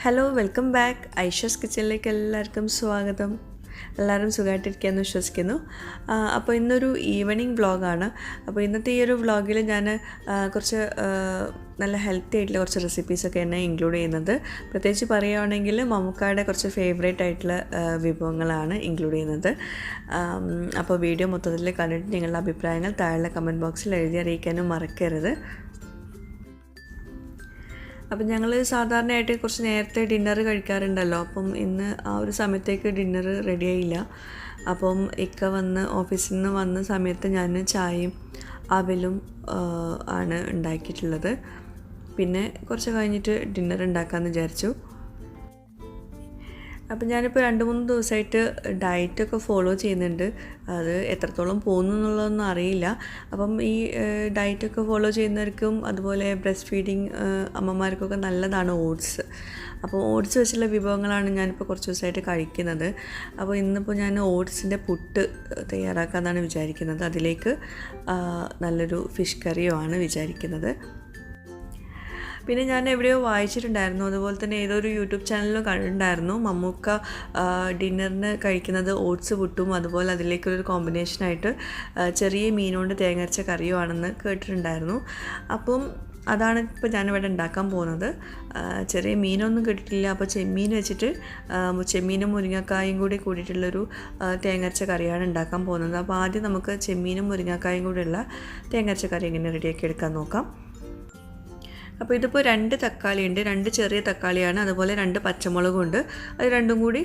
Hello welcome back Aisha's കിച്ചണിലേക്ക് എല്ലാവർക്കും സ്വാഗതം. എല്ലാവരും സുഖമായിട്ടിരിക്കുകയെന്ന് വിശ്വസിക്കുന്നു. അപ്പോൾ ഇന്നൊരു ഈവനിങ് വ്ളോഗാണ്. അപ്പോൾ ഇന്നത്തെ ഈ ഒരു വ്ളോഗിൽ ഞാൻ കുറച്ച് നല്ല ഹെൽത്തി ആയിട്ടുള്ള കുറച്ച് റെസിപ്പീസൊക്കെ എന്നെ ഇൻക്ലൂഡ് ചെയ്യുന്നത്. പ്രത്യേകിച്ച് പറയുകയാണെങ്കിൽ മമ്മൂക്കായുടെ കുറച്ച് ഫേവറേറ്റ് ആയിട്ടുള്ള വിഭവങ്ങളാണ് ഇൻക്ലൂഡ് ചെയ്യുന്നത്. അപ്പോൾ വീഡിയോ മൊത്തത്തിൽ കണ്ടിട്ട് നിങ്ങളുടെ അഭിപ്രായങ്ങൾ താഴെ കമൻറ്റ് ബോക്സിൽ എഴുതി അറിയിക്കാനും മറക്കരുത്. അപ്പം ഞങ്ങൾ സാധാരണയായിട്ട് കുറച്ച് നേരത്തെ ഡിന്നർ കഴിക്കാറുണ്ടല്ലോ. അപ്പം ഇന്ന് ആ ഒരു സമയത്തേക്ക് ഡിന്നർ റെഡിയായില്ല. അപ്പം ഓഫീസിൽ നിന്ന് വന്ന സമയത്ത് ഞാൻ ചായയും അവലും ആണ് ഉണ്ടാക്കിയിട്ടുള്ളത്. പിന്നെ കുറച്ച് കഴിഞ്ഞിട്ട് ഡിന്നർ ഉണ്ടാക്കാമെന്ന് വിചാരിച്ചു. അപ്പം ഞാനിപ്പോൾ 2-3 ദിവസമായിട്ട് ഡയറ്റൊക്കെ ഫോളോ ചെയ്യുന്നുണ്ട്. അത് എത്രത്തോളം പോകുന്നു എന്നുള്ളതൊന്നും അറിയില്ല. അപ്പം ഈ ഡയറ്റൊക്കെ ഫോളോ ചെയ്യുന്നവർക്കും അതുപോലെ ബ്രസ്റ്റ് ഫീഡിങ് അമ്മമാർക്കൊക്കെ നല്ലതാണ് ഓട്സ്. അപ്പോൾ ഓട്സ് വെച്ചുള്ള വിഭവങ്ങളാണ് ഞാനിപ്പോൾ കുറച്ച് ദിവസമായിട്ട് കഴിക്കുന്നത്. അപ്പോൾ ഇന്നിപ്പോൾ ഞാൻ ഓട്സിൻ്റെ പുട്ട് തയ്യാറാക്കാമെന്നാണ് വിചാരിക്കുന്നത്. അതിലേക്ക് നല്ലൊരു ഫിഷ് കറിയോ ആണ് വിചാരിക്കുന്നത്. പിന്നെ ഞാൻ എവിടെയോ വായിച്ചിട്ടുണ്ടായിരുന്നു, അതുപോലെ തന്നെ ഏതൊരു യൂട്യൂബ് ചാനലിലും കണ്ടിട്ടുണ്ടായിരുന്നു, മമ്മൂക്ക ഡിന്നറിന് കഴിക്കുന്നത് ഓട്സ് പുട്ടും അതുപോലെ അതിലേക്കൊരു കോമ്പിനേഷനായിട്ട് ചെറിയ മീനുകൊണ്ട് തേങ്ങരച്ച കറിയോ ആണെന്ന് കേട്ടിട്ടുണ്ടായിരുന്നു. അപ്പം അതാണ് ഇപ്പോൾ ഞാനിവിടെ ഉണ്ടാക്കാൻ പോകുന്നത്. ചെറിയ മീനൊന്നും കിട്ടിയിട്ടില്ല. അപ്പോൾ ചെമ്മീൻ വെച്ചിട്ട് ചെമ്മീനും മുരിങ്ങക്കായും കൂടി കൂടിയിട്ടുള്ളൊരു തേങ്ങരച്ച കറിയാണ് ഉണ്ടാക്കാൻ പോകുന്നത്. അപ്പോൾ ആദ്യം നമുക്ക് ചെമ്മീനും മുരിങ്ങക്കായും കൂടിയുള്ള തേങ്ങരച്ച കറി എങ്ങനെ റെഡിയാക്കി എടുക്കാൻ നോക്കാം. അപ്പോൾ ഇതിപ്പോൾ 2 തക്കാളിയുണ്ട്, 2 ചെറിയ തക്കാളിയാണ്, അതുപോലെ 2 പച്ചമുളകുണ്ട്. അത് രണ്ടും കൂടി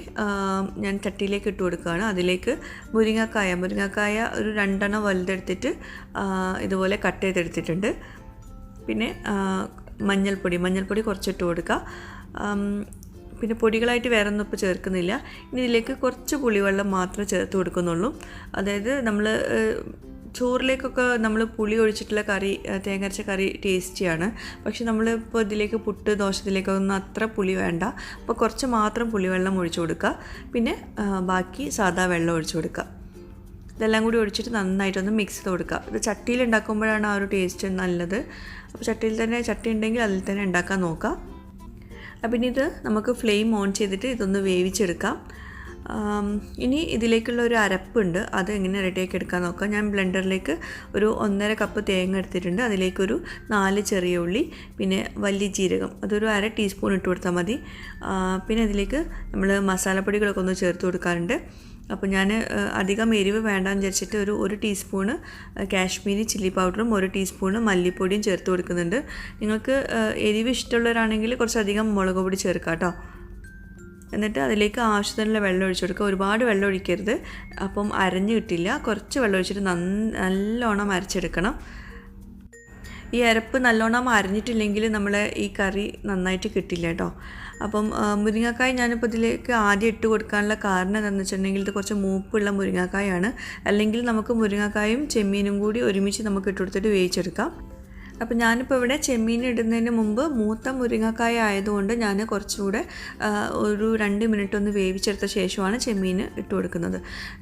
ഞാൻ ചട്ടിയിലേക്ക് ഇട്ട് കൊടുക്കുകയാണ്. അതിലേക്ക് മുരിങ്ങക്കായ ഒരു 2 എണ്ണം വലുതെടുത്തിട്ട് ഇതുപോലെ കട്ട് ചെയ്തെടുത്തിട്ടുണ്ട്. പിന്നെ മഞ്ഞൾപ്പൊടി കുറച്ചിട്ട് കൊടുക്കുക. പിന്നെ പൊടികളായിട്ട് വേറെ ഒന്നും ഇപ്പോൾ ചേർക്കുന്നില്ല. ഇനി ഇതിലേക്ക് കുറച്ച് പുളിവെള്ളം മാത്രമേ ചേർത്ത് കൊടുക്കുന്നുള്ളൂ. അതായത് നമ്മൾ ചോറിലേക്കൊക്കെ നമ്മൾ പുളി ഒഴിച്ചിട്ടുള്ള കറി, തേങ്ങരച്ച കറി ടേസ്റ്റിയാണ്. പക്ഷെ നമ്മളിപ്പോൾ ഇതിലേക്ക് പുട്ട് ദോശത്തിലേക്കൊന്നും അത്ര പുളി വേണ്ട. അപ്പോൾ കുറച്ച് മാത്രം പുളിവെള്ളം ഒഴിച്ചു കൊടുക്കുക. പിന്നെ ബാക്കി സാദാ വെള്ളം ഒഴിച്ചു കൊടുക്കുക. ഇതെല്ലാം കൂടി ഒഴിച്ചിട്ട് നന്നായിട്ടൊന്ന് മിക്സ് ചെയ്ത് കൊടുക്കുക. ഇത് ചട്ടിയിൽ ഉണ്ടാക്കുമ്പോഴാണ് ആ ഒരു ടേസ്റ്റ് നല്ലത്. അപ്പോൾ ചട്ടി ഉണ്ടെങ്കിൽ അതിൽ തന്നെ ഉണ്ടാക്കാൻ നോക്കുക. അപ്പം ഇനി ഇത് നമുക്ക് ഫ്ലെയിം ഓൺ ചെയ്തിട്ട് ഇതൊന്ന് വേവിച്ചെടുക്കാം. ഇനി ഇതിലേക്കുള്ള ഒരു അരപ്പുണ്ട്, അത് എങ്ങനെ റെഡിയാക്കി എടുക്കാൻ നോക്കാം. ഞാൻ ബ്ലെൻഡറിലേക്ക് ഒരു 1.5 കപ്പ് തേങ്ങ എടുത്തിട്ടുണ്ട്. അതിലേക്കൊരു 4 ചെറിയ ഉള്ളി, പിന്നെ വലിയ ജീരകം അതൊരു 1/2 ടീസ്പൂൺ ഇട്ട് കൊടുത്താൽ മതി. പിന്നെ ഇതിലേക്ക് നമ്മൾ മസാലപ്പൊടികളൊക്കെ ഒന്ന് ചേർത്ത് കൊടുക്കാറുണ്ട്. അപ്പോൾ ഞാൻ അധികം എരിവ് വേണ്ടാന്ന് വിചാരിച്ചിട്ട് ഒരു ടീസ്പൂണ് കാശ്മീരി ചില്ലി പൗഡറും 1 ടീസ്പൂണ് മല്ലിപ്പൊടിയും ചേർത്ത് കൊടുക്കുന്നുണ്ട്. നിങ്ങൾക്ക് എരിവ് ഇഷ്ടമുള്ളവരാണെങ്കിൽ കുറച്ചധികം മുളക് പൊടി ചേർക്കാം കേട്ടോ. എന്നിട്ട് അതിലേക്ക് ആവശ്യത്തിനുള്ള വെള്ളം ഒഴിച്ചു കൊടുക്കുക. ഒരുപാട് വെള്ളം ഒഴിക്കരുത്, അപ്പം അരഞ്ഞു കിട്ടില്ല. കുറച്ച് വെള്ളം ഒഴിച്ചിട്ട് നല്ലോണം അരച്ചെടുക്കണം. ഈ അരപ്പ് നല്ലോണം അരഞ്ഞിട്ടില്ലെങ്കിൽ നമ്മളെ ഈ കറി നന്നായിട്ട് കിട്ടില്ല കേട്ടോ. അപ്പം മുരിങ്ങക്കായ ഞാനിപ്പോൾ ഇതിലേക്ക് ആദ്യം ഇട്ട് കൊടുക്കാനുള്ള കാരണം എന്താണെന്ന് വെച്ചിട്ടുണ്ടെങ്കിൽ ഇത് കുറച്ച് മൂപ്പുള്ള മുരിങ്ങക്കായാണ്. അല്ലെങ്കിൽ നമുക്ക് മുരിങ്ങക്കായും ചെമ്മീനും കൂടി ഒരുമിച്ച് നമുക്ക് ഇട്ട് കൊടുത്തിട്ട് വേവിച്ചെടുക്കാം. അപ്പോൾ ഞാനിപ്പോൾ ഇവിടെ ചെമ്മീൻ ഇടുന്നതിന് മുമ്പ് മൂത്ത മുരിങ്ങക്കായ ആയതുകൊണ്ട് ഞാൻ കുറച്ചുകൂടെ ഒരു 2 മിനിറ്റ് ഒന്ന് വേവിച്ചെടുത്ത ശേഷമാണ് ചെമ്മീൻ ഇട്ട് കൊടുക്കുന്നത്.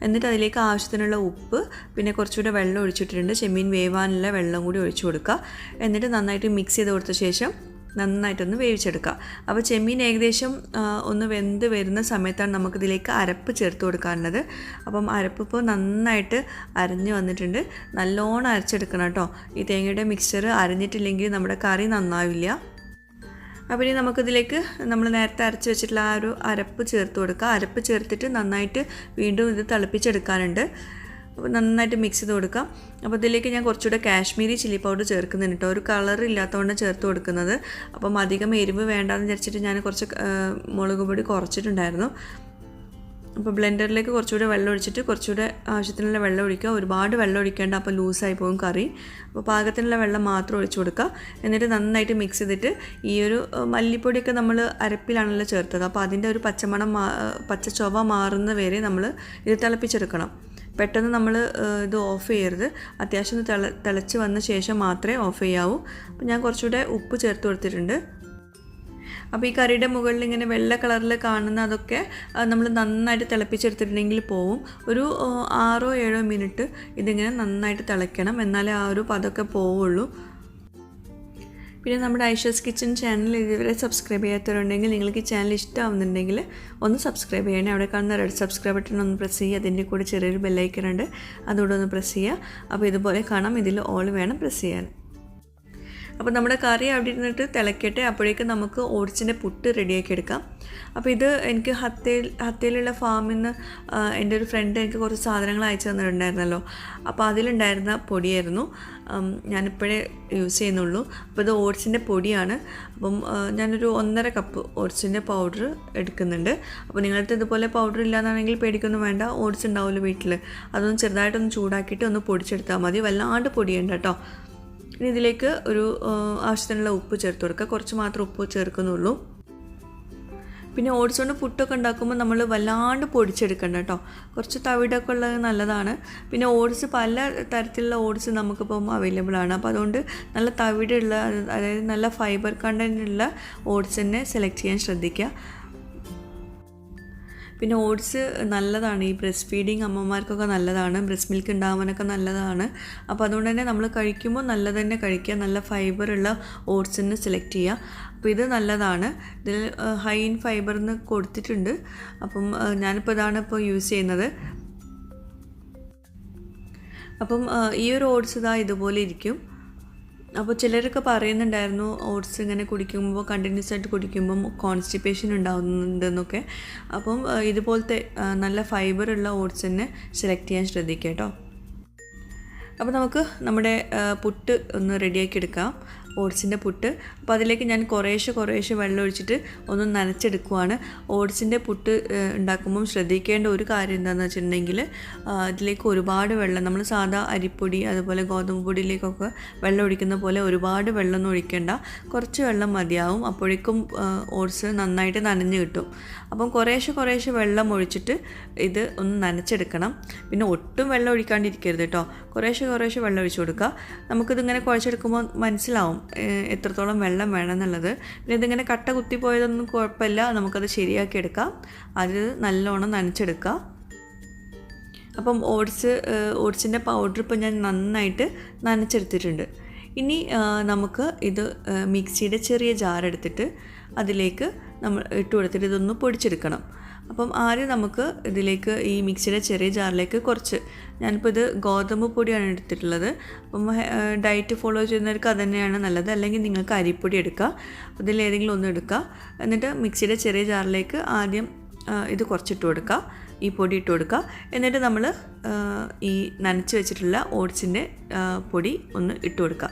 എന്നിട്ട് അതിലേക്ക് ആവശ്യത്തിനുള്ള ഉപ്പ്, പിന്നെ കുറച്ചുകൂടെ വെള്ളം ഒഴിച്ചിട്ടുണ്ട്. ചെമ്മീൻ വേവാനുള്ള വെള്ളം കൂടി ഒഴിച്ചു കൊടുക്കുക. എന്നിട്ട് നന്നായിട്ട് മിക്സ് ചെയ്ത് കൊടുത്ത ശേഷം നന്നായിട്ടൊന്ന് വേവിച്ചെടുക്കുക. അപ്പോൾ ചെമ്മീൻ ഏകദേശം ഒന്ന് വെന്ത് വരുന്ന സമയത്താണ് നമുക്കിതിലേക്ക് അരപ്പ് ചേർത്ത് കൊടുക്കാറുള്ളത്. അപ്പം അരപ്പ് ഇപ്പോൾ നന്നായിട്ട് അരഞ്ഞ് വന്നിട്ടുണ്ട്. നല്ലോണം അരച്ചെടുക്കണം കേട്ടോ. ഈ തേങ്ങയുടെ മിക്സ്ചർ അരഞ്ഞിട്ടില്ലെങ്കിൽ നമ്മുടെ കറി നന്നാവില്ല. അപ്പോൾ ഇനി നമുക്കിതിലേക്ക് നമ്മൾ നേരത്തെ അരച്ച് വെച്ചിട്ടുള്ള ആ ഒരു അരപ്പ് ചേർത്ത് കൊടുക്കുക. അരപ്പ് ചേർത്തിട്ട് നന്നായിട്ട് വീണ്ടും ഇത് തിളപ്പിച്ചെടുക്കാനുണ്ട്. അപ്പോൾ നന്നായിട്ട് മിക്സ് ചെയ്ത് കൊടുക്കാം. അപ്പോൾ ഇതിലേക്ക് ഞാൻ കുറച്ചുകൂടെ കാശ്മീരി ചില്ലി പൗഡർ ചേർക്കുന്നുണ്ട് കേട്ടോ. ഒരു കളർ ഇല്ലാത്തതുകൊണ്ട് ചേർത്ത് കൊടുക്കുന്നത്. അപ്പം അധികം എരിവ് വേണ്ടാന്ന് വിചാരിച്ചിട്ട് ഞാൻ കുറച്ച് മുളക് പൊടി കുറച്ചിട്ടുണ്ടായിരുന്നു. അപ്പോൾ ബ്ലെൻഡറിലേക്ക് കുറച്ചുകൂടെ വെള്ളം ഒഴിച്ചിട്ട് കുറച്ചുകൂടെ ആവശ്യത്തിനുള്ള വെള്ളം ഒഴിക്കുക. ഒരുപാട് വെള്ളം ഒഴിക്കേണ്ട, അപ്പോൾ ലൂസായി പോകും കറി. അപ്പോൾ പാകത്തിനുള്ള വെള്ളം മാത്രം ഒഴിച്ചു കൊടുക്കുക. എന്നിട്ട് നന്നായിട്ട് മിക്സ് ചെയ്തിട്ട് ഈ ഒരു മല്ലിപ്പൊടിയൊക്കെ നമ്മൾ അരപ്പിലാണല്ലോ ചേർത്തത്. അപ്പോൾ അതിൻ്റെ ഒരു പച്ച ചൊവ മാറുന്ന വരെ നമ്മൾ ഇത് തിളപ്പിച്ചെടുക്കണം. പെട്ടെന്ന് നമ്മൾ ഇത് ഓഫ് ചെയ്യരുത്. അത്യാവശ്യം തിളച്ച് വന്ന ശേഷം മാത്രമേ ഓഫ് ചെയ്യാവൂ. അപ്പോൾ ഞാൻ കുറച്ചുകൂടെ ഉപ്പ് ചേർത്ത് കൊടുത്തിട്ടുണ്ട്. അപ്പോൾ ഈ കറിയുടെ മുകളിൽ ഇങ്ങനെ വെള്ള കളറിൽ കാണുന്ന അതൊക്കെ നമ്മൾ നന്നായിട്ട് തിളപ്പിച്ചെടുത്തിട്ടുണ്ടെങ്കിൽ പോവും. ഒരു 6-7 മിനിറ്റ് ഇതിങ്ങനെ നന്നായിട്ട് തിളയ്ക്കണം, എന്നാലേ ആ ഒരു പതൊക്കെ പോവുള്ളൂ. പിന്നെ നമ്മുടെ ഐഷസ് കിച്ചൺ ചാനൽ ഇതുവരെ സബ്സ്ക്രൈബ് ചെയ്യാത്തവരുണ്ടെങ്കിൽ നിങ്ങൾക്ക് ഈ ചാനൽ ഇഷ്ടമാവുന്നുണ്ടെങ്കിൽ ഒന്ന് സബ്സ്ക്രൈബ് ചെയ്യണേ. അവിടെ കാണുന്ന റെഡ് സബ്സ്ക്രൈബ് ബട്ടൺ ഒന്ന് പ്രസ് ചെയ്യുക. അതിൻ്റെ കൂടെ ചെറിയൊരു ബെല്ലൈക്കൺ ഉണ്ട്, അതുകൂടെ ഒന്ന് പ്രസ് ചെയ്യുക. അപ്പോൾ ഇതുപോലെ കാണാം, ഇതിൽ ഓൾ വേണം പ്രസ് ചെയ്യാൻ. അപ്പോൾ നമ്മുടെ കറി അവിടെ ഇരുന്നിട്ട് തിളക്കട്ടെ. അപ്പോഴേക്കും നമുക്ക് ഓട്സിൻ്റെ പുട്ട് റെഡിയാക്കി എടുക്കാം. അപ്പോൾ ഇത് എനിക്ക് ഹത്തയിലുള്ള ഫാമിൽ നിന്ന് എൻ്റെ ഒരു ഫ്രണ്ട് എനിക്ക് കുറച്ച് സാധനങ്ങൾ അയച്ചു തന്നിട്ടുണ്ടായിരുന്നല്ലോ. അപ്പോൾ അതിലുണ്ടായിരുന്ന പൊടിയായിരുന്നു, ഞാനിപ്പോഴേ യൂസ് ചെയ്യുന്നുള്ളൂ. അപ്പോൾ ഇത് ഓട്സിൻ്റെ പൊടിയാണ്. അപ്പം ഞാനൊരു 1.5 കപ്പ് ഓട്സിൻ്റെ പൗഡർ എടുക്കുന്നുണ്ട്. അപ്പോൾ നിങ്ങളടുത്ത് ഇതുപോലെ പൗഡർ ഇല്ലാന്നാണെങ്കിൽ പേടിക്കൊന്നും വേണ്ട, ഓട്സ് ഉണ്ടാവുമല്ലോ വീട്ടിൽ. അതൊന്ന് ചെറുതായിട്ടൊന്ന് ചൂടാക്കിയിട്ട് ഒന്ന് പൊടിച്ചെടുത്താൽ മതി, വല്ലാണ്ട് പൊടിയുണ്ട് കേട്ടോ. ഇനി ഇതിലേക്ക് ഒരു ആവശ്യത്തിനുള്ള ഉപ്പ് ചേർത്ത് കൊടുക്കുക. കുറച്ച് മാത്രം ഉപ്പ് ചേർക്കുന്നുള്ളൂ. പിന്നെ ഓട്സ് കൊണ്ട് പുട്ടൊക്കെ ഉണ്ടാക്കുമ്പോൾ നമ്മൾ വല്ലാണ്ട് പൊടിച്ചെടുക്കണ്ട കേട്ടോ, കുറച്ച് തവിടൊക്കെ ഉള്ളത് നല്ലതാണ്. പിന്നെ ഓട്സ് പല തരത്തിലുള്ള ഓട്സ് നമുക്കിപ്പം അവൈലബിൾ ആണ്. അപ്പോൾ അതുകൊണ്ട് നല്ല തവിടുള്ള, അതായത് നല്ല ഫൈബർ കണ്ടൻ്റ് ഉള്ള ഓട്സ് തന്നെ സെലക്ട് ചെയ്യാൻ ശ്രദ്ധിക്കുക. പിന്നെ ഓട്സ് നല്ലതാണ്, ഈ ബ്രസ്റ്റ് ഫീഡിങ് അമ്മമാർക്കൊക്കെ നല്ലതാണ്, ബ്രസ്റ്റ് മിൽക്ക് ഉണ്ടാവാനൊക്കെ നല്ലതാണ്. അപ്പോൾ അതുകൊണ്ട് തന്നെ നമ്മൾ കഴിക്കുമ്പോൾ നല്ലത് തന്നെ കഴിക്കുക, നല്ല ഫൈബറുള്ള ഓട്സ് തന്നെ സെലക്ട് ചെയ്യുക. അപ്പോൾ ഇത് നല്ലതാണ്, ഇതിൽ ഹൈ ഇൻ ഫൈബർ എന്ന് കൊടുത്തിട്ടുണ്ട്. അപ്പം ഞാനിപ്പോൾ ഇതാണ് ഇപ്പോൾ യൂസ് ചെയ്യുന്നത്. അപ്പം ഈ ഒരു ഓട്സ് ഇതുപോലെ ഇരിക്കും. അപ്പോൾ ചിലരൊക്കെ പറയുന്നുണ്ടായിരുന്നു ഓട്സ് ഇങ്ങനെ കുടിക്കുമ്പോൾ, കണ്ടിന്യൂസ് ആയിട്ട് കുടിക്കുമ്പം കോൺസ്റ്റിപ്പേഷൻ ഉണ്ടാകുന്നുണ്ടെന്നൊക്കെ. അപ്പം ഇതുപോലത്തെ നല്ല ഫൈബറുള്ള ഓട്സ് തന്നെ സെലക്ട് ചെയ്യാൻ ശ്രദ്ധിക്കുക കേട്ടോ. അപ്പോൾ നമുക്ക് നമ്മുടെ പുട്ട് ഒന്ന് റെഡിയാക്കി എടുക്കാം, ഓട്സിൻ്റെ പുട്ട്. അപ്പോൾ അതിലേക്ക് ഞാൻ കുറേശ്ശെ വെള്ളം ഒഴിച്ചിട്ട് ഒന്ന് നനച്ചെടുക്കുവാണ്. ഓട്സിൻ്റെ പുട്ട് ഉണ്ടാക്കുമ്പം ശ്രദ്ധിക്കേണ്ട ഒരു കാര്യം എന്താണെന്ന് വെച്ചിട്ടുണ്ടെങ്കിൽ, ഇതിലേക്ക് ഒരുപാട് വെള്ളം, നമ്മൾ സാധാ അരിപ്പൊടി അതുപോലെ ഗോതമ്പ് പൊടിയിലേക്കൊക്കെ വെള്ളം ഒഴിക്കുന്ന പോലെ ഒരുപാട് വെള്ളമൊന്നും ഒഴിക്കേണ്ട, കുറച്ച് വെള്ളം മതിയാവും. അപ്പോഴേക്കും ഓട്സ് നന്നായിട്ട് നനഞ്ഞ് കിട്ടും. അപ്പം കുറേശ്ശെ വെള്ളം ഒഴിച്ചിട്ട് ഇത് ഒന്ന് നനച്ചെടുക്കണം. പിന്നെ ഒട്ടും വെള്ളം ഒഴിക്കാണ്ടിരിക്കരുത് കേട്ടോ, കുറേശ്ശെ വെള്ളം ഒഴിച്ച് കൊടുക്കുക. നമുക്കിതിങ്ങനെ കുഴച്ചെടുക്കുമ്പോൾ മനസ്സിലാവും എത്രത്തോളം വെള്ളം വേണമെന്നുള്ളത്. പിന്നെ ഇതിങ്ങനെ കട്ട കുത്തിപ്പോയതൊന്നും കുഴപ്പമില്ല, നമുക്കത് ശരിയാക്കി എടുക്കാം. അത് നല്ലോണം നനച്ചെടുക്കുക. അപ്പം ഓട്സിൻ്റെ പൗഡർ ഇപ്പോൾ ഞാൻ നന്നായിട്ട് നനച്ചെടുത്തിട്ടുണ്ട്. ഇനി നമുക്ക് ഇത് മിക്സിയുടെ ചെറിയ ജാറെടുത്തിട്ട് അതിലേക്ക് നമ്മൾ ഇട്ട് കൊടുത്തിട്ട് ഇതൊന്ന് പൊടിച്ചെടുക്കണം. അപ്പം ആദ്യം നമുക്ക് ഇതിലേക്ക് ഈ മിക്സിയുടെ ചെറിയ ജാറിലേക്ക് കുറച്ച്, ഞാനിപ്പോൾ ഇത് ഗോതമ്പ് പൊടിയാണ് എടുത്തിട്ടുള്ളത്. അപ്പം ഡയറ്റ് ഫോളോ ചെയ്യുന്നവർക്ക് അത് തന്നെയാണ് നല്ലത്, അല്ലെങ്കിൽ നിങ്ങൾക്ക് അരിപ്പൊടി എടുക്കുക. ഇതിലേതെങ്കിലും ഒന്ന് എടുക്കുക. എന്നിട്ട് മിക്സിയുടെ ചെറിയ ജാറിലേക്ക് ആദ്യം ഇത് കുറച്ചിട്ട് കൊടുക്കുക, ഈ പൊടി ഇട്ട് കൊടുക്കുക. എന്നിട്ട് നമ്മൾ ഈ നനച്ച് വെച്ചിട്ടുള്ള ഓട്സിൻ്റെ പൊടി ഒന്ന് ഇട്ട് കൊടുക്കുക.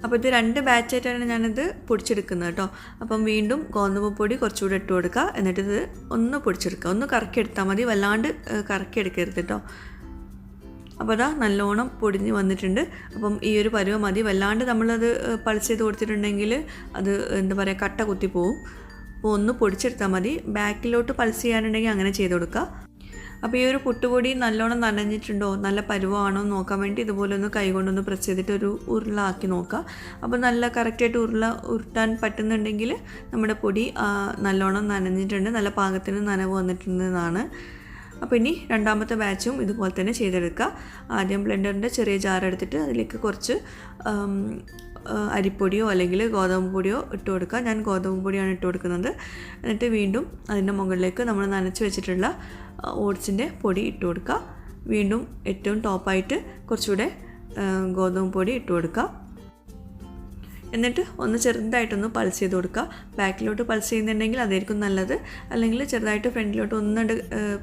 അപ്പോൾ ഇത് 2 ബാച്ചായിട്ടാണ് ഞാനിത് പൊടിച്ചെടുക്കുന്നത് കേട്ടോ. അപ്പം വീണ്ടും ഗോതമ്പ് പൊടി കുറച്ചുകൂടെ ഇട്ട് കൊടുക്കുക. എന്നിട്ടിത് ഒന്ന് പൊടിച്ചെടുക്കുക, ഒന്ന് കറക്കിയെടുത്താൽ മതി, വല്ലാണ്ട് കറക്കിയെടുക്കരുത് കേട്ടോ. അപ്പോൾ അതാ നല്ലോണം പൊടിഞ്ഞ് വന്നിട്ടുണ്ട്. അപ്പം ഈ ഒരു പരുവം മതി, വല്ലാണ്ട് നമ്മളത് പൾസ് ചെയ്ത് കൊടുത്തിട്ടുണ്ടെങ്കിൽ അത് എന്താ പറയുക, കട്ട കുത്തി പോവും. അപ്പോൾ ഒന്ന് പൊടിച്ചെടുത്താൽ മതി. ബാക്കിലോട്ട് പൾസ് ചെയ്യാനുണ്ടെങ്കിൽ അങ്ങനെ ചെയ്ത് കൊടുക്കുക. അപ്പോൾ ഈ ഒരു പുട്ടുപൊടി നല്ലോണം നനഞ്ഞിട്ടുണ്ടോ, നല്ല പരുവമാണോ എന്ന് നോക്കാൻ വേണ്ടി ഇതുപോലെ ഒന്ന് കൈകൊണ്ടൊന്ന് പ്രസ് ചെയ്തിട്ട് ഒരു ഉരുളാക്കി നോക്കുക. അപ്പോൾ നല്ല കറക്റ്റായിട്ട് ഉരുട്ടാൻ പറ്റുന്നുണ്ടെങ്കിൽ നമ്മുടെ പൊടി നല്ലോണം നനഞ്ഞിട്ടുണ്ട്, നല്ല പാകത്തിന് നനവ് വന്നിട്ടുണ്ടെന്നാണ്. അപ്പോൾ ഇനി രണ്ടാമത്തെ ബാച്ചും ഇതുപോലെ തന്നെ ചെയ്തെടുക്കുക. ആദ്യം ബ്ലെൻഡറിൻ്റെ ചെറിയ ജാർ എടുത്തിട്ട് അതിലേക്ക് കുറച്ച് അരിപ്പൊടിയോ അല്ലെങ്കിൽ ഗോതമ്പ് പൊടിയോ ഇട്ട് കൊടുക്കുക. ഞാൻ ഗോതമ്പ് പൊടിയാണ് ഇട്ട് കൊടുക്കുന്നത്. എന്നിട്ട് വീണ്ടും അതിൻ്റെ മുകളിലേക്ക് നമ്മൾ നനച്ച് വെച്ചിട്ടുള്ള ഓട്സിൻ്റെ പൊടി ഇട്ട് കൊടുക്കുക. വീണ്ടും ഏറ്റവും ടോപ്പായിട്ട് കുറച്ചുകൂടെ ഗോതമ്പ് പൊടി ഇട്ട് കൊടുക്കുക. എന്നിട്ട് ഒന്ന് ചെറുതായിട്ടൊന്ന് പൾസ് ചെയ്ത് കൊടുക്കുക. ബാക്കിലോട്ട് പൾസ് ചെയ്യുന്നുണ്ടെങ്കിൽ അതായിരിക്കും നല്ലത്, അല്ലെങ്കിൽ ചെറുതായിട്ട് ഫ്രണ്ടിലോട്ട് ഒന്നുകൊണ്ട്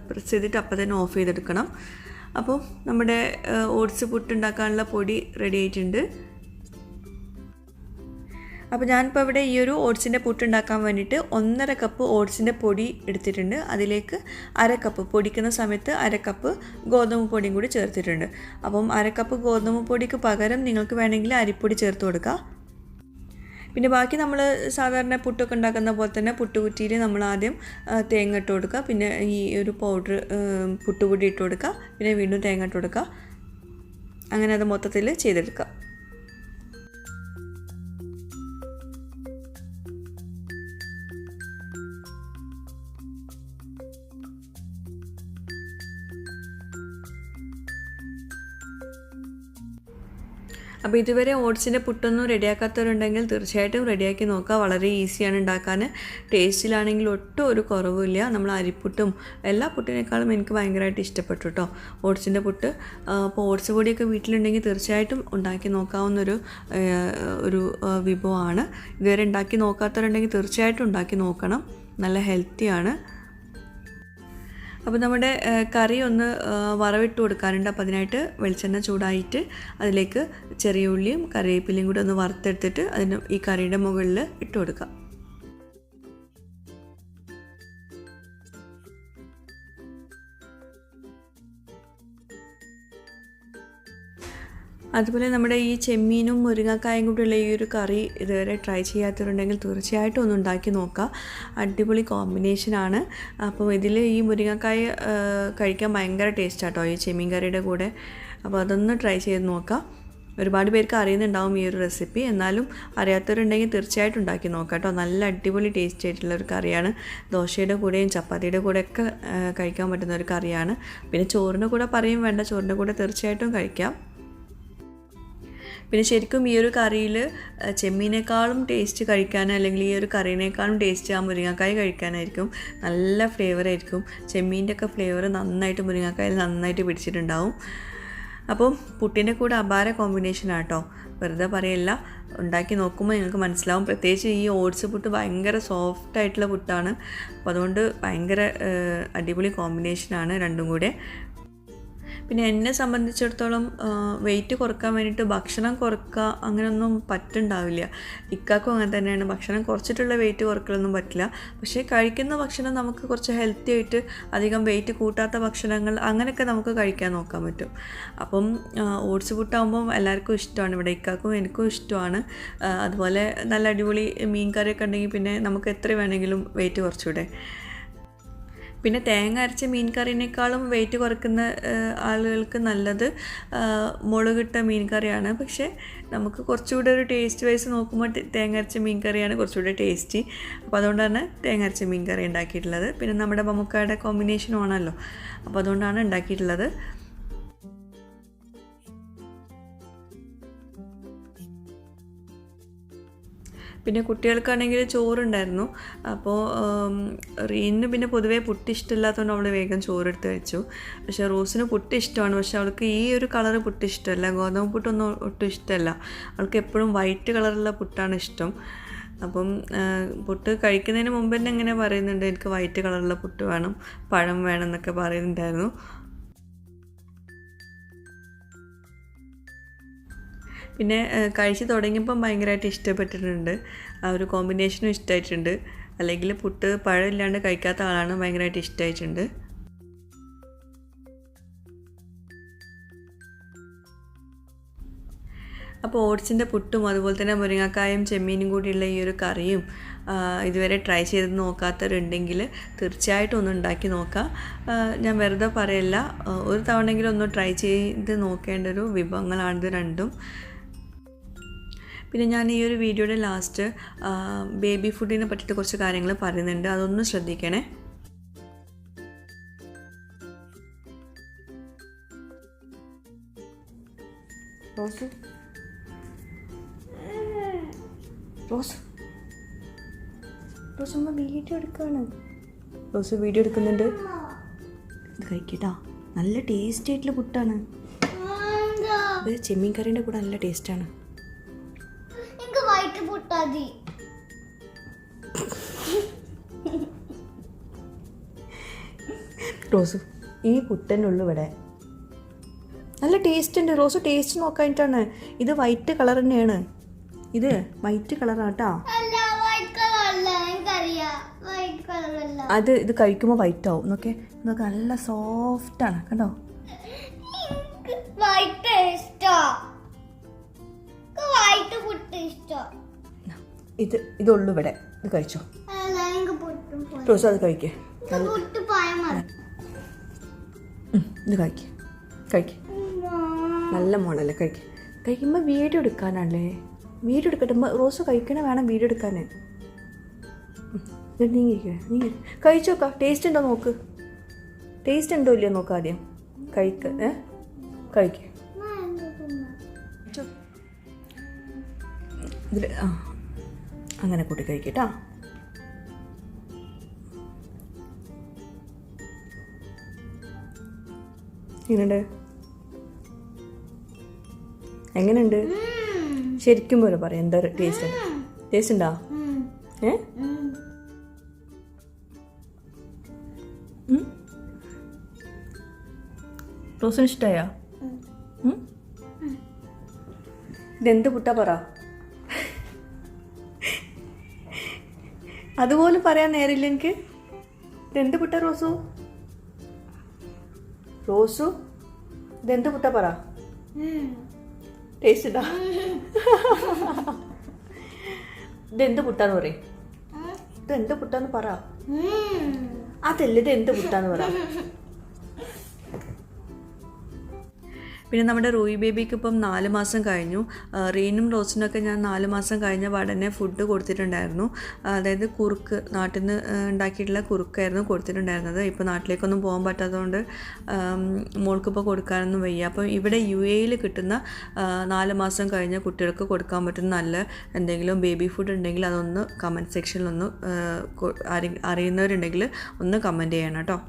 പ്രസ് ചെയ്തിട്ട് അപ്പം തന്നെ ഓഫ് ചെയ്തെടുക്കണം. അപ്പോൾ നമ്മുടെ ഓട്സ് പുട്ടുണ്ടാക്കാനുള്ള പൊടി റെഡി ആയിട്ടുണ്ട്. അപ്പോൾ ഞാനിപ്പോൾ ഇവിടെ ഈ ഒരു ഓട്സിൻ്റെ പുട്ടുണ്ടാക്കാൻ വേണ്ടിയിട്ട് 1.5 കപ്പ് ഓട്സിൻ്റെ പൊടി എടുത്തിട്ടുണ്ട്. അതിലേക്ക് 1/2 കപ്പ്, പൊടിക്കുന്ന സമയത്ത് 1/2 കപ്പ് ഗോതമ്പ് പൊടിയും കൂടി ചേർത്തിട്ടുണ്ട്. അപ്പം 1/2 കപ്പ് ഗോതമ്പ് പൊടിക്ക് പകരം നിങ്ങൾക്ക് വേണമെങ്കിൽ അരിപ്പൊടി ചേർത്ത് കൊടുക്കുക. പിന്നെ ബാക്കി നമ്മൾ സാധാരണ പുട്ടൊക്കെ ഉണ്ടാക്കുന്ന പോലെ തന്നെ പുട്ടുകുറ്റിയിൽ നമ്മൾ ആദ്യം തേങ്ങ ഇട്ട് കൊടുക്കുക, പിന്നെ ഈ ഒരു പൗഡർ പുട്ടുപൊടി ഇട്ട് കൊടുക്കുക, പിന്നെ വീണ്ടും തേങ്ങ ഇട്ട് കൊടുക്കുക. അങ്ങനെ അത് മൊത്തത്തിൽ ചെയ്തെടുക്കുക. അപ്പോൾ ഇതുവരെ ഓട്സിൻ്റെ പുട്ടൊന്നും റെഡിയാക്കാത്തവരുണ്ടെങ്കിൽ തീർച്ചയായിട്ടും റെഡിയാക്കി നോക്കുക. വളരെ ഈസിയാണ് ഉണ്ടാക്കാൻ. ടേസ്റ്റിലാണെങ്കിൽ ഒട്ടും ഒരു കുറവുമില്ല. നമ്മൾ അരിപ്പുട്ടും എല്ലാ പുട്ടിനേക്കാളും എനിക്ക് ഭയങ്കരമായിട്ട് ഇഷ്ടപ്പെട്ടു കേട്ടോ ഓട്സിൻ്റെ പുട്ട്. അപ്പോൾ ഓട്സ് പൊടിയൊക്കെ വീട്ടിലുണ്ടെങ്കിൽ തീർച്ചയായിട്ടും ഉണ്ടാക്കി നോക്കാവുന്നൊരു വിഭവമാണ്. ഇതുവരെ ഉണ്ടാക്കി നോക്കാത്തവരുണ്ടെങ്കിൽ തീർച്ചയായിട്ടും ഉണ്ടാക്കി നോക്കണം. നല്ല ഹെൽത്തിയാണ്. അപ്പോൾ നമ്മുടെ കറി ഒന്ന് വറവിട്ട് കൊടുക്കാനുണ്ട്. അപ്പോൾ അതിനായിട്ട് വെളിച്ചെണ്ണ ചൂടായിട്ട് അതിലേക്ക് ചെറിയ ഉള്ളിയും കറിവേപ്പിലയും കൂടി ഒന്ന് വറുത്തെടുത്തിട്ട് അതിന് ഈ കറിയുടെ മുകളിൽ ഇട്ട് കൊടുക്കാം. അതുപോലെ നമ്മുടെ ഈ ചെമ്മീനും മുരിങ്ങക്കായും കൂടിയുള്ള ഈ ഒരു കറി ഇതുവരെ ട്രൈ ചെയ്യാത്തവരുണ്ടെങ്കിൽ തീർച്ചയായിട്ടും ഒന്ന് ഉണ്ടാക്കി നോക്കുക. അടിപൊളി കോമ്പിനേഷനാണ്. അപ്പോൾ ഇതിൽ ഈ മുരിങ്ങക്കായ കഴിക്കാൻ ഭയങ്കര ടേസ്റ്റാട്ടോ ഈ ചെമ്മീൻ കറിയുടെ കൂടെ. അപ്പോൾ അതൊന്ന് ട്രൈ ചെയ്ത് നോക്കാം. ഒരുപാട് പേർക്ക് അറിയുന്നുണ്ടാവും ഈ ഒരു റെസിപ്പി. എന്നാലും അറിയാത്തവരുണ്ടെങ്കിൽ തീർച്ചയായിട്ടും ഉണ്ടാക്കി നോക്കാം കേട്ടോ. നല്ല അടിപൊളി ടേസ്റ്റ് ആയിട്ടുള്ളൊരു കറിയാണ്. ദോശയുടെ കൂടെയും ചപ്പാത്തിയുടെ കൂടെയൊക്കെ കഴിക്കാൻ പറ്റുന്ന ഒരു കറിയാണ്. പിന്നെ ചോറിൻ്റെ കൂടെ പറയും വേണ്ട, ചോറിൻ്റെ കൂടെ തീർച്ചയായിട്ടും കഴിക്കാം. പിന്നെ ശരിക്കും ഈ ഒരു കറിയിൽ ചെമ്മീനേക്കാളും ടേസ്റ്റ് കഴിക്കാൻ, അല്ലെങ്കിൽ ഈ ഒരു കറീനേക്കാളും ടേസ്റ്റ് ആ മുരിങ്ങക്കായ കഴിക്കാനായിരിക്കും. നല്ല ഫ്ലേവറായിരിക്കും. ചെമ്മീൻ്റെ ഒക്കെ ഫ്ലേവർ നന്നായിട്ട് മുരിങ്ങക്കായിൽ നന്നായിട്ട് പിടിച്ചിട്ടുണ്ടാവും. അപ്പോൾ പുട്ടിൻ്റെ കൂടെ അപാര കോമ്പിനേഷനാണ് കേട്ടോ, വെറുതെ പറയല്ല. ഉണ്ടാക്കി നോക്കുമ്പോൾ നിങ്ങൾക്ക് മനസ്സിലാവും. പ്രത്യേകിച്ച് ഈ ഓട്സ് പുട്ട് ഭയങ്കര സോഫ്റ്റായിട്ടുള്ള പുട്ടാണ്. അപ്പോൾ അതുകൊണ്ട് ഭയങ്കര അടിപൊളി കോമ്പിനേഷനാണ് രണ്ടും കൂടെ. പിന്നെ എന്നെ സംബന്ധിച്ചിടത്തോളം വെയിറ്റ് കുറക്കാൻ വേണ്ടിയിട്ട് ഭക്ഷണം കുറക്കുക അങ്ങനെയൊന്നും പറ്റുണ്ടാവില്ല. ഇക്കാക്കും അങ്ങനെ തന്നെയാണ്. ഭക്ഷണം കുറച്ചിട്ടുള്ള വെയിറ്റ് കുറക്കലൊന്നും പറ്റില്ല. പക്ഷേ കഴിക്കുന്ന ഭക്ഷണം നമുക്ക് കുറച്ച് ഹെൽത്തി ആയിട്ട് അധികം വെയിറ്റ് കൂട്ടാത്ത ഭക്ഷണങ്ങൾ അങ്ങനെയൊക്കെ നമുക്ക് കഴിക്കാൻ നോക്കാൻ പറ്റും. അപ്പം ഓട്സ് പുട്ടാകുമ്പം എല്ലാവർക്കും ഇഷ്ടമാണ്. ഇവിടെ ഇക്കാക്കും എനിക്കും ഇഷ്ടമാണ്. അതുപോലെ നല്ല അടിപൊളി മീൻ കറിയൊക്കെ ഉണ്ടെങ്കിൽ പിന്നെ നമുക്ക് എത്ര വേണമെങ്കിലും വെയിറ്റ് കുറച്ചുകൂടെ. പിന്നെ തേങ്ങ അരച്ച മീൻ കറിനേക്കാളും വെയിറ്റ് കുറയ്ക്കുന്ന ആളുകൾക്ക് നല്ലത് മുളകിട്ട മീൻ കറിയാണ്. പക്ഷേ നമുക്ക് കുറച്ചുകൂടെ ഒരു ടേസ്റ്റ് വൈസ് നോക്കുമ്പോൾ തേങ്ങ അരച്ച മീൻ കറിയാണ് കുറച്ചുകൂടെ ടേസ്റ്റി. അപ്പോൾ അതുകൊണ്ടാണ് തേങ്ങ അരച്ച മീൻ കറി ഉണ്ടാക്കിയിട്ടുള്ളത്. പിന്നെ നമ്മുടെ ബമുക്കയുടെ കോമ്പിനേഷനും ആണല്ലോ, അപ്പോൾ അതുകൊണ്ടാണ് ഉണ്ടാക്കിയിട്ടുള്ളത്. പിന്നെ കുട്ടികൾക്കാണെങ്കിൽ ചോറുണ്ടായിരുന്നു. അപ്പോൾ റീനിന് പിന്നെ പൊതുവേ പുട്ട് ഇഷ്ടമില്ലാത്തതുകൊണ്ട് അവൾ വേഗം ചോറെടുത്ത് കഴിച്ചു. പക്ഷേ റോസിന് പുട്ട് ഇഷ്ടമാണ്. പക്ഷേ അവൾക്ക് ഈ ഒരു കളറ് പുട്ട് ഇഷ്ടമല്ല. ഗോതമ്പ് പുട്ടൊന്നും ഒട്ടും ഇഷ്ടമല്ല. അവൾക്ക് എപ്പോഴും വൈറ്റ് കളറുള്ള പുട്ടാണ് ഇഷ്ടം. അപ്പം പുട്ട് കഴിക്കുന്നതിന് മുമ്പ് തന്നെ ഇങ്ങനെ പറയുന്നുണ്ട്, എനിക്ക് വൈറ്റ് കളറുള്ള പുട്ട് വേണം, പഴം വേണം എന്നൊക്കെ പറയുന്നുണ്ടായിരുന്നു. പിന്നെ കഴിച്ച് തുടങ്ങിയപ്പം ഭയങ്കരമായിട്ട് ഇഷ്ടപ്പെട്ടിട്ടുണ്ട്. ആ ഒരു കോമ്പിനേഷനും ഇഷ്ടമായിട്ടുണ്ട്. അല്ലെങ്കിൽ പുട്ട് പഴം ഇല്ലാണ്ട് കഴിക്കാത്ത ആളാണ്, ഭയങ്കരമായിട്ട് ഇഷ്ടമായിട്ടുണ്ട്. അപ്പോൾ ഓട്സിൻ്റെ പുട്ടും അതുപോലെ തന്നെ മുരിങ്ങക്കായും ചെമ്മീനും കൂടിയുള്ള ഈ ഒരു കറിയും ഇതുവരെ ട്രൈ ചെയ്ത് നോക്കാത്തവരുണ്ടെങ്കിൽ തീർച്ചയായിട്ടും ഒന്ന് ഉണ്ടാക്കി നോക്കാം. ഞാൻ വെറുതെ പറയല്ല, ഒരു തവണയെങ്കിലും ഒന്ന് ട്രൈ ചെയ്ത് നോക്കേണ്ട ഒരു വിഭവങ്ങളാണിത് രണ്ടും. പിന്നെ ഞാൻ ഈ ഒരു വീഡിയോയുടെ ലാസ്റ്റ് ബേബി ഫുഡിനെ പറ്റിയിട്ട് കുറച്ച് കാര്യങ്ങൾ പറയുന്നുണ്ട്, അതൊന്ന് ശ്രദ്ധിക്കണേ. റോസ് റോസ് റോസ് അമ്മ വീഡിയോ എടുക്കുകയാണ്. റോസ് വീഡിയോ എടുക്കുന്നുണ്ട്. ഇത് കഴിക്കട്ടാ, നല്ല ടേസ്റ്റ് ആയിട്ടുള്ള പുട്ടാണ്. ഇത് ചെമ്മീൻ കറീൻ്റെ കൂടെ നല്ല ടേസ്റ്റാണ്. റോസ് ഈ പുട്ടനുള്ളൂ ഇവിടെ. നല്ല ടേസ്റ്റ് ഉണ്ട്. റോസ് ടേസ്റ്റ് നോക്കാനായിട്ടാണ്. ഇത് വൈറ്റ് കളർ തന്നെയാണ്. ഇത് വൈറ്റ് കളറാട്ടാ. അത് ഇത് കഴിക്കുമ്പോൾ വൈറ്റ് ആവും. നോക്കെ, ഇതൊക്കെ നല്ല സോഫ്റ്റാണ്, കണ്ടോ? ഇതുള്ളൂ ഇവിടെ. ഇത് കഴിച്ചോ റോസ്, അത് കഴിക്കേ. ഇത് കഴിക്കേ. നല്ല മോളല്ലേ, കഴിക്കുമ്പോൾ വീഡിയോ എടുക്കാനല്ലേ. വീഡിയോ എടുക്കട്ടെ റോസ്, കഴിക്കണ വേണം വീഡിയോ എടുക്കാൻ. നീ കഴിച്ചോക്കാം. ടേസ്റ്റ് ഉണ്ടോ നോക്ക്. ടേസ്റ്റ് ഉണ്ടോ ഇല്ലയോ നോക്കാം ആദ്യം. കഴിക്കേ. ഇതിൽ അങ്ങനെ കൂട്ടി കഴിക്കട്ടോ. എങ്ങനെയുണ്ട് ശരിക്കും പോലെ പറയാം. എന്താ ടേസ്റ്റ് ഉണ്ടോ? റോസിന് ഇഷ്ടമായോ? ഇതെന്ത് പുട്ടാ പറ. അതുപോലെ പറയാൻ നേരില്ല എനിക്ക്. ഇതെന്ത് പുട്ട റോസു? ഇതെന്ത് പുട്ട പറ. ടേസ്റ്റ് ഇതാ. ഇതെന്ത് പുട്ടാന്ന് പറയും. ഇതെന്ത് പുട്ടാന്ന് പറ. അതല്ല, ഇതെന്ത് പുട്ടാന്ന് പറ. പിന്നെ നമ്മുടെ റൂയി ബേബിക്ക് ഇപ്പം 4 മാസം കഴിഞ്ഞു. റീനും റോസിനൊക്കെ ഞാൻ 4 മാസം കഴിഞ്ഞ പാടന്നെ ഫുഡ് കൊടുത്തിട്ടുണ്ടായിരുന്നു. അതായത് കുറുക്ക്, നാട്ടിൽ നിന്ന് ഉണ്ടാക്കിയിട്ടുള്ള കുറുക്കായിരുന്നു കൊടുത്തിട്ടുണ്ടായിരുന്നത്. ഇപ്പോൾ നാട്ടിലേക്കൊന്നും പോകാൻ പറ്റാത്തതുകൊണ്ട് മോൾക്കിപ്പോൾ കൊടുക്കാനൊന്നും വയ്യ. അപ്പം ഇവിടെ UAE കിട്ടുന്ന 4 മാസം കഴിഞ്ഞ കുട്ടികൾക്ക് കൊടുക്കാൻ പറ്റുന്ന നല്ല എന്തെങ്കിലും ബേബി ഫുഡ് ഉണ്ടെങ്കിൽ അതൊന്ന് കമൻറ്റ് സെക്ഷനിലൊന്ന് അറിയുന്നവരുണ്ടെങ്കിൽ ഒന്ന് കമൻറ്റ് ചെയ്യണം കേട്ടോ.